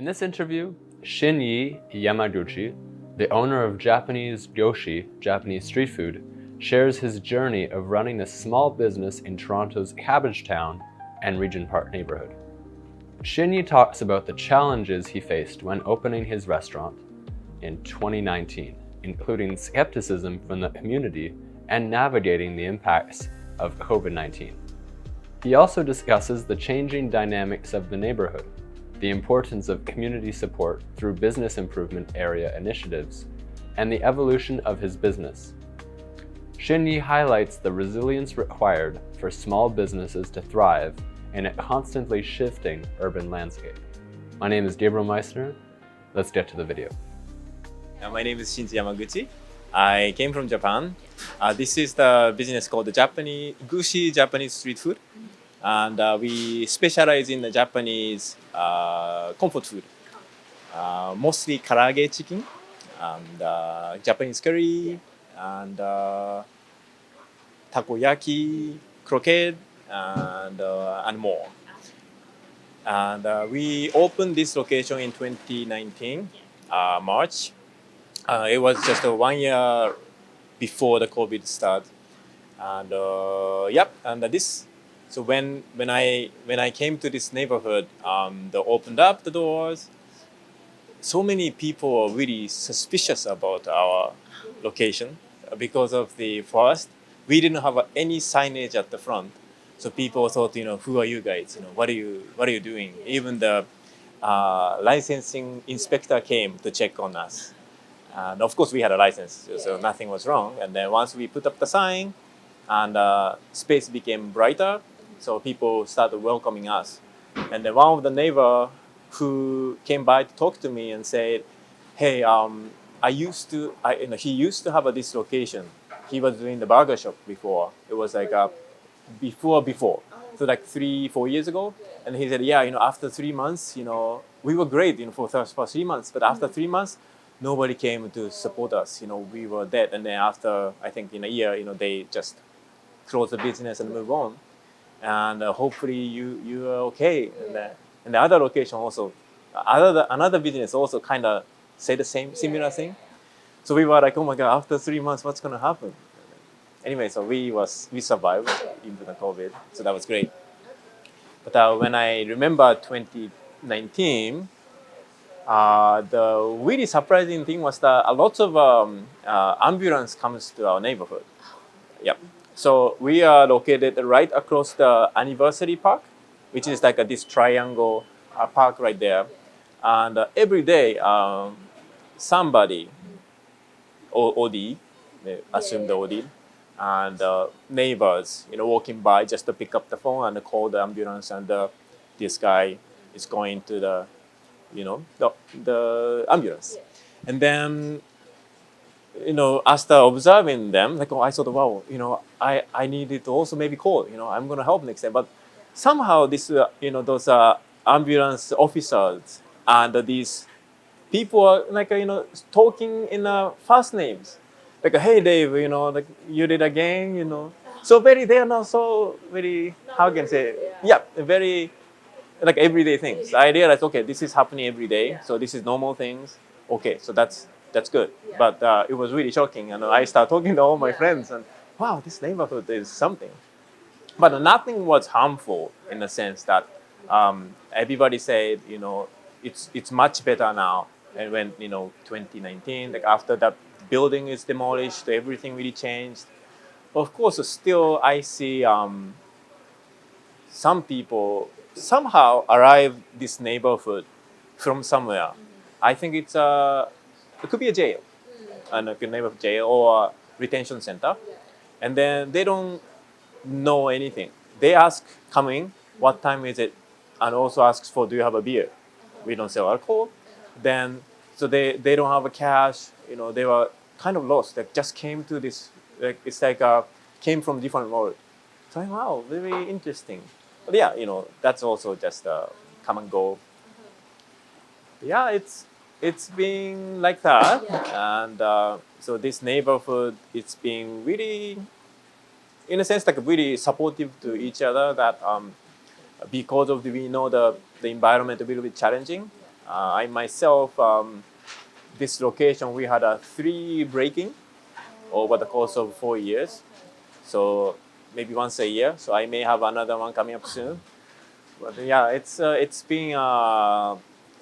In this interview, Shinji Yamaguchi, the owner of Gushi Japanese Street Food, shares his journey of running a small business in Toronto's Cabbagetown and Regent Park neighborhood. Shinji talks about the challenges he faced when opening his restaurant in 2019, including skepticism from the community and navigating the impacts of COVID-19. He also discusses the changing dynamics of the neighborhood, the importance of community support through business improvement area initiatives, and the evolution of his business. Shinji highlights the resilience required for small businesses to thrive in a constantly shifting urban landscape. My name is Gabriel Meissner. Let's get to the video. My name is Shinji Yamaguchi. I came from Japan. This is the business called the Gushi Japanese Street Food. And we specialize in the Japanese comfort food, mostly karaage chicken, and Japanese curry, and takoyaki, croquette, and more. And we opened this location in 2019, March. It was just 1 year before the COVID started. And this. So when I came to this neighborhood, they opened up the doors. So many people were really suspicious about our location because of the first, we didn't have any signage at the front. So people thought, who are you guys? What are you doing? Even the licensing inspector came to check on us. And of course we had a license, so nothing was wrong. And then once we put up the sign and space became brighter, so people started welcoming us. And then one of the neighbor who came by to talk to me and said, hey, he used to have this location. He was doing the burger shop before. It was like before. So like 3-4 years ago. And he said, yeah, after 3 months, we were great, for 3 months. But after 3 months, nobody came to support us. We were dead. And then after, I think in a year, they just closed the business and move on. And hopefully you are okay. And the other location also, another business also kind of say the similar thing. So we were like, oh my God, after 3 months, what's going to happen? Anyway, so we survived into the COVID. So that was great. But when I remember 2019, the really surprising thing was that a lot of ambulance comes to our neighborhood. Yep. So we are located right across the Anniversary Park, which is like this triangle park right there. And every day, somebody, OD, they assume the OD, and neighbors, walking by just to pick up the phone and call the ambulance. And this guy is going to the, the ambulance. And then, after observing them, I thought, wow, I needed to also maybe call, I'm going to help next time. But somehow this, those ambulance officers and these people are talking in first names. Hey, Dave, you did again, So they are not so very, how can I say, very, everyday things. I realized, okay, this is happening every day. So this is normal things. Okay, so that's good. Yeah. But it was really shocking. And I started talking to all my friends and, wow, this neighborhood is something. But nothing was harmful in the sense that everybody said, it's much better now. And when, 2019, after that building is demolished, everything really changed. Of course, still I see some people somehow arrive this neighborhood from somewhere. I think it could be a jail, and a name of jail or a retention center. And then they don't know anything. They ask, coming, what time is it? And also asks for, do you have a beer? We don't sell alcohol. Then, so they don't have a cash. They were kind of lost. They just came to this, it's came from different world. So wow, very interesting. But yeah, that's also just come and go. Yeah, it's been like that. Yeah. And so this neighborhood, it's been really, in a sense, really supportive to each other. That because of we know the environment a little bit challenging, I myself, this location, we had 3 breaking over the course of 4 years. So maybe once a year. So I may have another one coming up soon. But yeah, it's been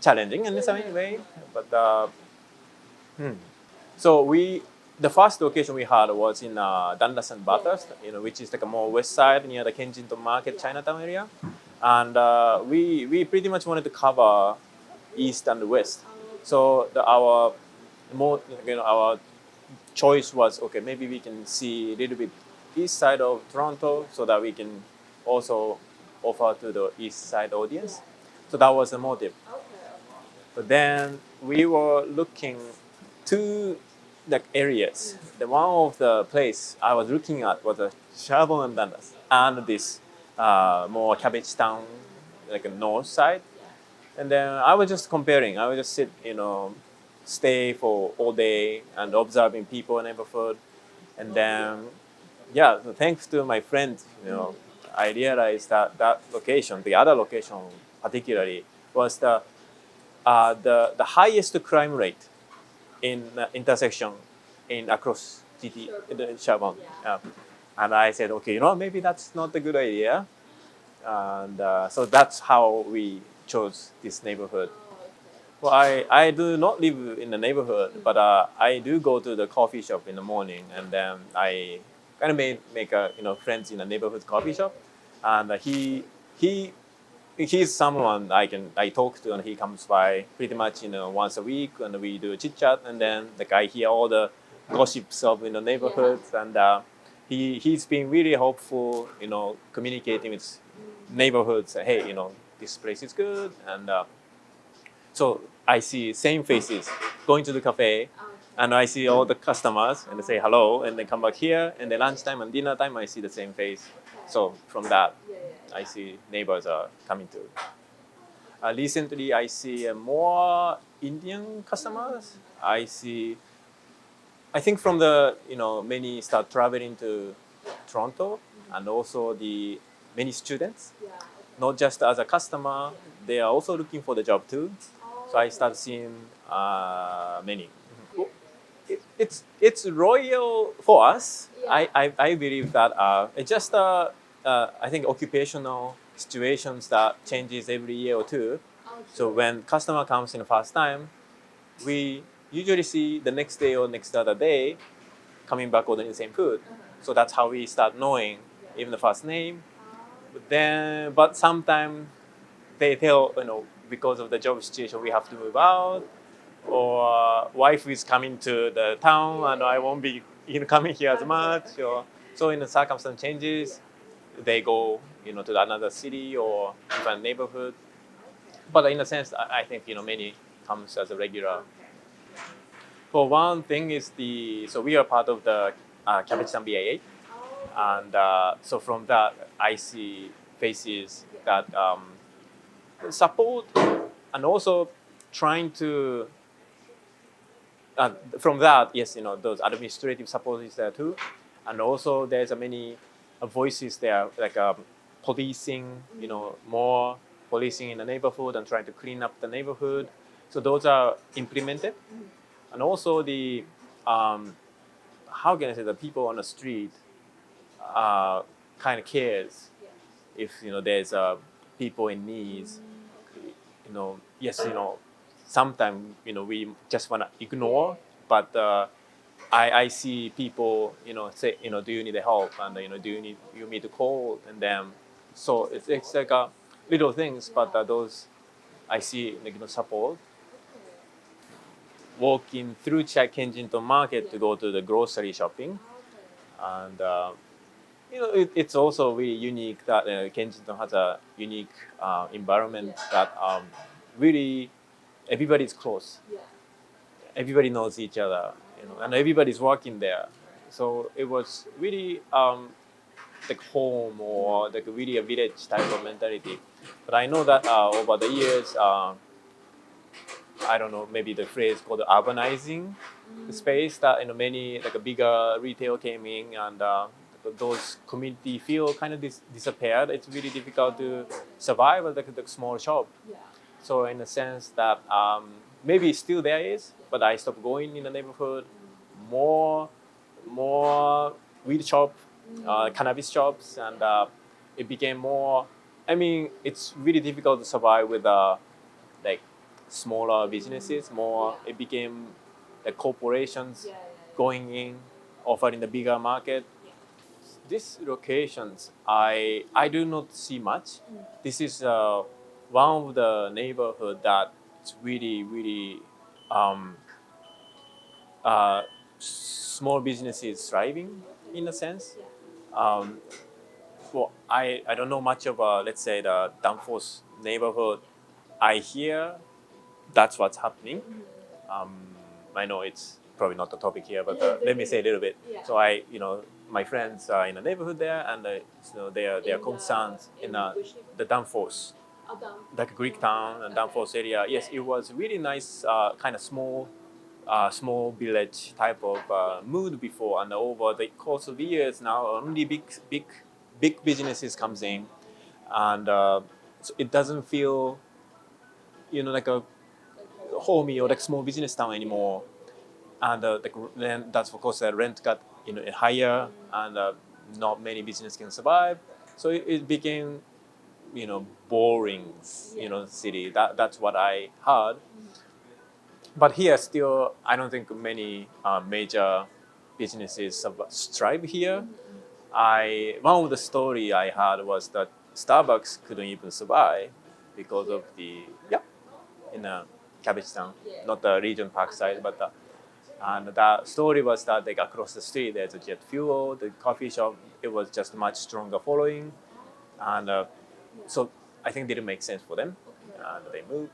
challenging in some way. But so the first location we had was in Dundas and Bathurst, which is like a more west side near the Kensington Market, Chinatown area, and we pretty much wanted to cover east and west. So our more our choice was, okay, maybe we can see a little bit east side of Toronto so that we can also offer to the east side audience. So that was the motive. But then we were looking to the areas. The one of the place I was looking at was a Sherbourne and Dundas and this more Cabbage Town, like a north side. And then I was just comparing. I would just sit, stay for all day and observing people in the neighborhood. And then, yeah, so thanks to my friend, I realized that that location, the other location particularly, was the highest crime rate in intersection in across GT, the Sherbourne. And I said, okay, maybe that's not a good idea. And so that's how we chose this neighborhood. Well, I do not live in the neighborhood, but I do go to the coffee shop in the morning, and then I kind of make friends in the neighborhood coffee shop, and he's someone I talk to, and he comes by pretty much once a week, and we do a chit chat, and then I hear all the gossips of the neighborhoods, and he's been really helpful, communicating with neighborhoods. Hey, this place is good, and so I see same faces going to the cafe, and I see all the customers, and they say hello, and they come back here, and then lunchtime and dinner time I see the same face. So from that, I see neighbors are coming to. Recently, I see more Indian customers. I think from the many start traveling to Toronto, and also the many students, not just as a customer, they are also looking for the job too. So I start seeing many. It's royal for us. I believe that it's just I think occupational situations that changes every year or two. So when customer comes in the first time, we usually see the next day or next other day coming back ordering the same food. So that's how we start knowing even the first name. But sometimes they tell because of the job situation we have to move out, or wife is coming to the town and I won't be coming here as much, or so in the circumstance changes, they go to another city or different neighborhood. But in a sense, I think many comes as a regular. For one thing is so we are part of the Cabbage Town BIA, and so from that I see faces that support, and also trying to from that, yes, those administrative support is there too, and also there's many voices there like policing, more policing in the neighborhood and trying to clean up the neighborhood. So those are implemented, and also the how can I say, the people on the street kind of cares if there's people in needs. Yes, sometimes we just want to ignore, but I see people say do you need help, and do you need to call, and then so it's like little things, but those I see support. Walking through Kensington Market to go to the grocery shopping, and it's also really unique that Kensington has a unique environment that really everybody's close. Everybody knows each other, and everybody's working there. So it was really like home, or like really a village type of mentality. But I know that over the years, I don't know, maybe the phrase called urbanizing the space, that many like a bigger retail came in, and those community feel kind of disappeared. It's really difficult to survive as like a small shop. So in the sense that maybe still there is, but I stopped going in the neighborhood. More, more weed shop, cannabis shops, and it became more. I mean, it's really difficult to survive with like smaller businesses. More, it became like corporations going in, offering the bigger market. These locations, I do not see much. This is one of the neighborhood that's really um, uh, small businesses thriving in a sense. Um, well, I don't know much of let's say the Danfoss neighborhood. I hear that's what's happening. Um, I know it's probably not the topic here, but let me say a little bit. So my friends are in the neighborhood there, and they are concerned in the Danfoss, like Greek town and Danfoss area. Yes, it was really nice, kind of small village type of mood before, and over the course of years now, only big businesses comes in, and so it doesn't feel like a homey or like small business town anymore. And then that's of course the rent got higher, and not many business can survive. So it became boring city. That's what I heard. But here still, I don't think many major businesses strive here. I One of the story I heard was that Starbucks couldn't even survive because of the in Cabbage Town, not the Regent Park side, but and the story was that like across the street there's a jet fuel, the coffee shop. It was just much stronger following, and so I think it didn't make sense for them, and they moved.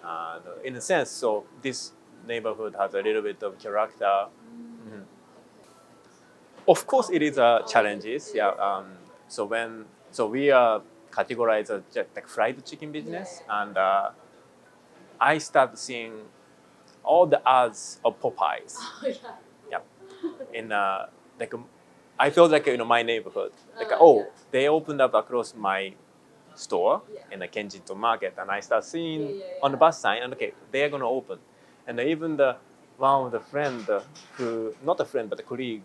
And in a sense, so this neighborhood has a little bit of character. Mhm. Of course, it is challenges. Yeah. So we are categorized as just like fried chicken business, and I started seeing all the ads of Popeyes. Yeah. In like I felt like my neighborhood. Like they opened up across my store in the Kensington Market, and I start seeing on the bus sign, and okay, they are gonna open, and even the one of the friend who not a friend but a colleague,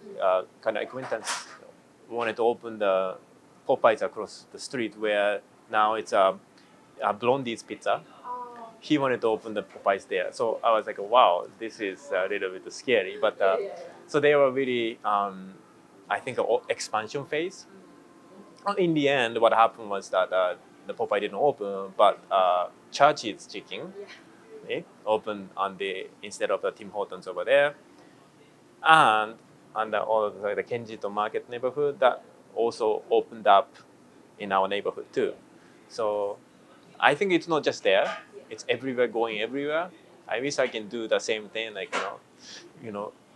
kind of acquaintance, wanted to open the Popeyes across the street where now it's a Blondie's Pizza. He wanted to open the Popeyes there, so I was like, wow, this is a little bit scary, but so they were really, I think, an expansion phase. In the end, what happened was that the Popeye didn't open, but Church's Chicken opened on the instead of the Tim Hortons over there, and all of the Kensington Market neighborhood that also opened up in our neighborhood too. So I think it's not just there; it's everywhere, going everywhere. I wish I can do the same thing, like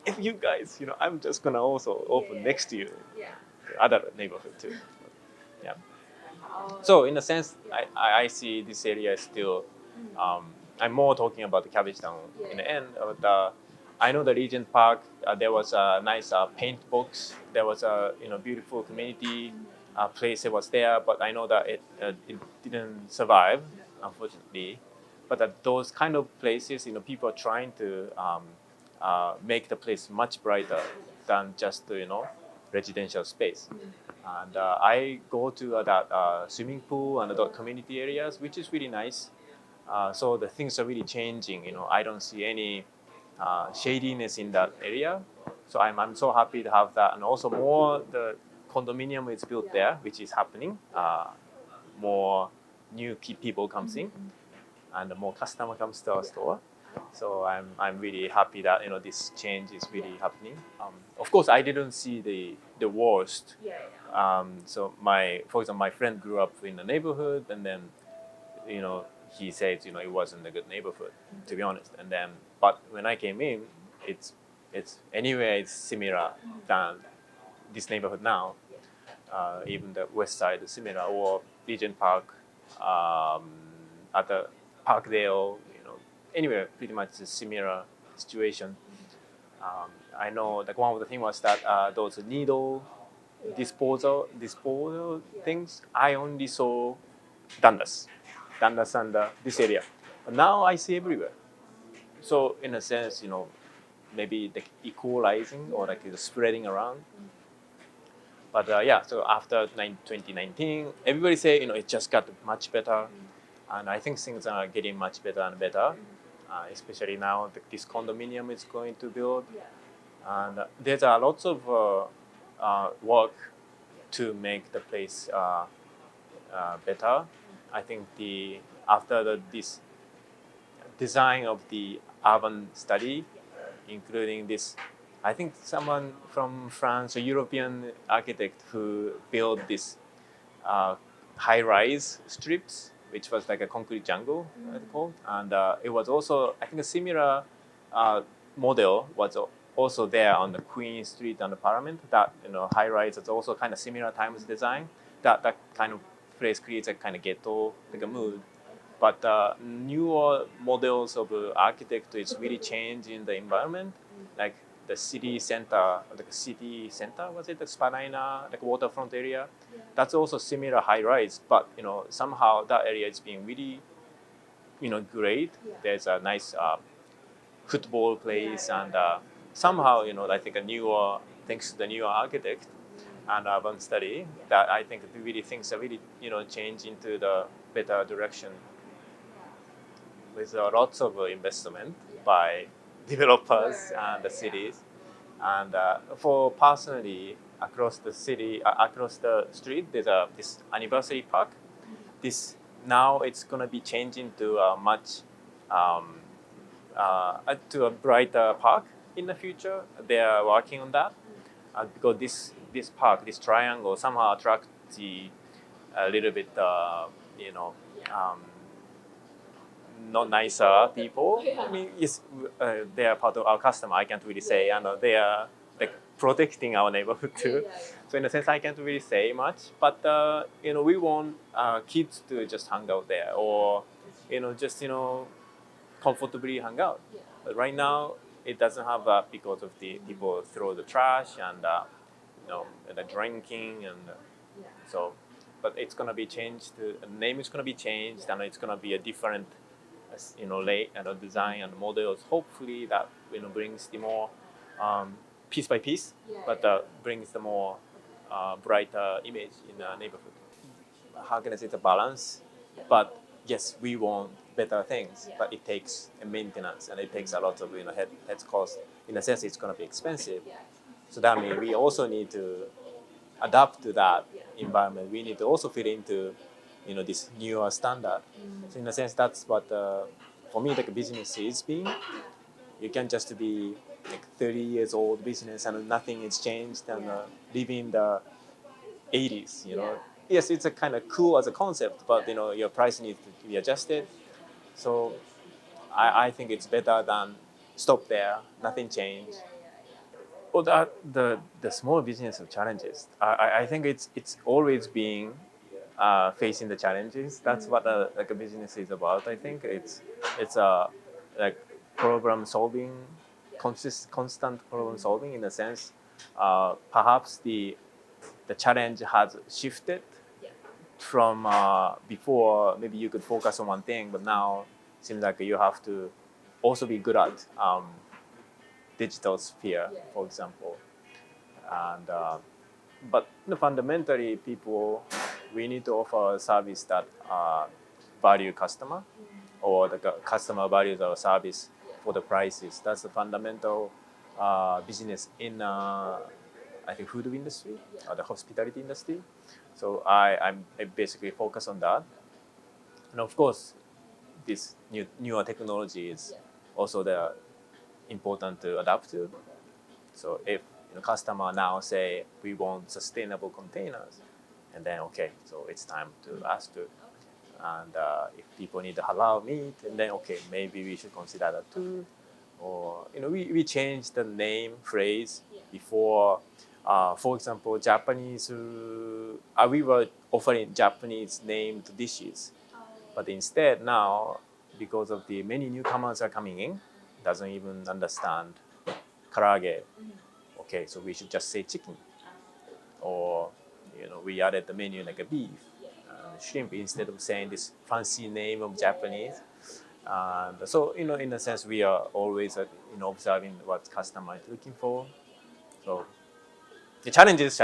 if you guys, I'm just gonna also open next to you, other neighborhood too. Yeah. So in a sense, I see this area is still. I'm more talking about the Cabbage Town in the end. But I know the Regent Park. There was a nice paint box. There was a beautiful community place that was there. But I know that it didn't survive, unfortunately. But those kind of places, people are trying to make the place much brighter than just residential space. And I go to that swimming pool and the community areas, which is really nice. So the things are really changing. I don't see any shadiness in that area. So I'm so happy to have that, and also more the condominium is built there, which is happening. More new people comes in, and more customer comes to our store. So I'm really happy that this change is really happening. Of course, I didn't see the worst. So for example, my friend grew up in the neighborhood, and then he said it wasn't a good neighborhood, to be honest. And then but when I came in, it's anywhere it's similar than this neighborhood now. Even the west side is similar, or Regent Park, at the Parkdale, anywhere pretty much a similar situation. I know like one of the things was that those needle disposal things. I only saw Dundas and this area. But now I see everywhere. So in a sense, maybe the equalizing or like the spreading around. But yeah, so after 2019, everybody say it just got much better, and I think things are getting much better and better, especially now this condominium is going to build, and there's a lots of work to make the place better. I think this design of the urban study, including this, I think someone from France, a European architect who built this high-rise strips, which was like a concrete jungle, it's called, and it was also I think a similar model was also there on the Queen Street and the Parliament. That high-rise is also kind of similar times design. That kind of place creates a kind of ghetto like a mood. But newer models of architecture is really changing the environment, like the city center, was it the Spadina, like waterfront area? That's also similar high rise, but somehow that area is being really, great. There's a nice football place, and somehow I think thanks to the newer architect and urban study, that I think really things are really change into the better direction with lots of investment by developers and the cities. And for personally, across the city, across the street, there's this anniversary park. This now it's gonna be changing to a much to a brighter park in the future. They are working on that because this park, this triangle, somehow attracts a little bit, not nicer people. I mean, yes, they are part of our customer. I can't really say, and they are like protecting our neighborhood too. So in a sense, I can't really say much. But we want kids to just hang out there, or just comfortably hang out. But right now, it doesn't have that because of the people throw the trash and the drinking and so. But it's gonna be changed. The name is gonna be changed, and it's gonna be a different lay and design and models. Hopefully that brings the more piece by piece, but brings the more brighter image in the neighborhood. How can I say it's a balance? But yes, we want better things, but it takes a maintenance and it takes a lot of heads cost. In a sense, it's going to be expensive. So that means we also need to adapt to that environment. We need to also fit into this newer standard. So in a sense, that's what for me like a business is being. You can't just be like 30 years old business and nothing has changed and living in the 80s. Yes, it's a kind of cool as a concept, but your price needs to be adjusted. So I think it's better than stop there, nothing changed. Well, the small business of challenges. I think it's always being facing the challenges. That's what like a business is about. I think it's a like problem solving, constant problem solving in a sense. Perhaps the challenge has shifted from before. Maybe you could focus on one thing, but now it seems like you have to also be good at digital sphere, for example. And but fundamentally, we need to offer a service that value customer, or the customer values our service for the prices. That's the fundamental business in I think food industry or the hospitality industry. So I basically focus on that, and of course, this newer technology is also important to adapt to. So if customer now say we want sustainable containers, and then okay, so it's time to ask to, and if people need halal meat, and then okay, maybe we should consider that too. Or we changed the name phrase before. For example, Japanese. We were offering Japanese named dishes, but instead now, because of the many newcomers are coming in, doesn't even understand karage. Okay, so we should just say chicken, or we added the menu like a beef, shrimp instead of saying this fancy name of Japanese. And so, in a sense, we are always observing what customer is looking for. So the challenge is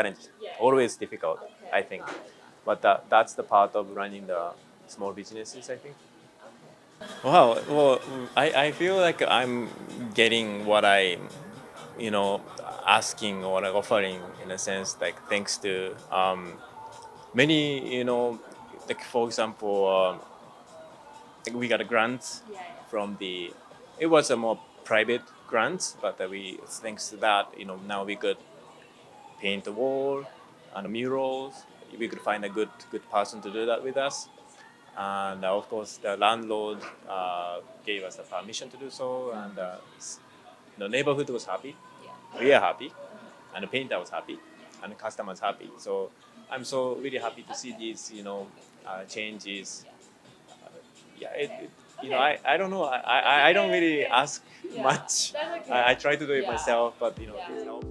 always difficult, I think. But that's the part of running the small businesses, I think. Wow, well, I feel like I'm getting what I, asking or like offering in a sense, like thanks to many, like for example, like we got a grant from it was a more private grant, but we, thanks to that, now we could paint the wall and the murals. We could find a good person to do that with us. And of course, the landlord gave us the permission to do so, and the neighborhood was happy. We are happy, and the painter was happy, and the customers happy. So I'm so really happy to see these, changes. I don't know. I don't really ask much. I try to do it myself, but it helps.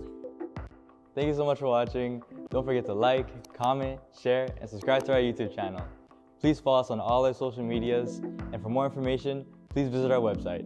Thank you so much for watching. Don't forget to like, comment, share, and subscribe to our YouTube channel. Please follow us on all our social medias, and for more information, please visit our website.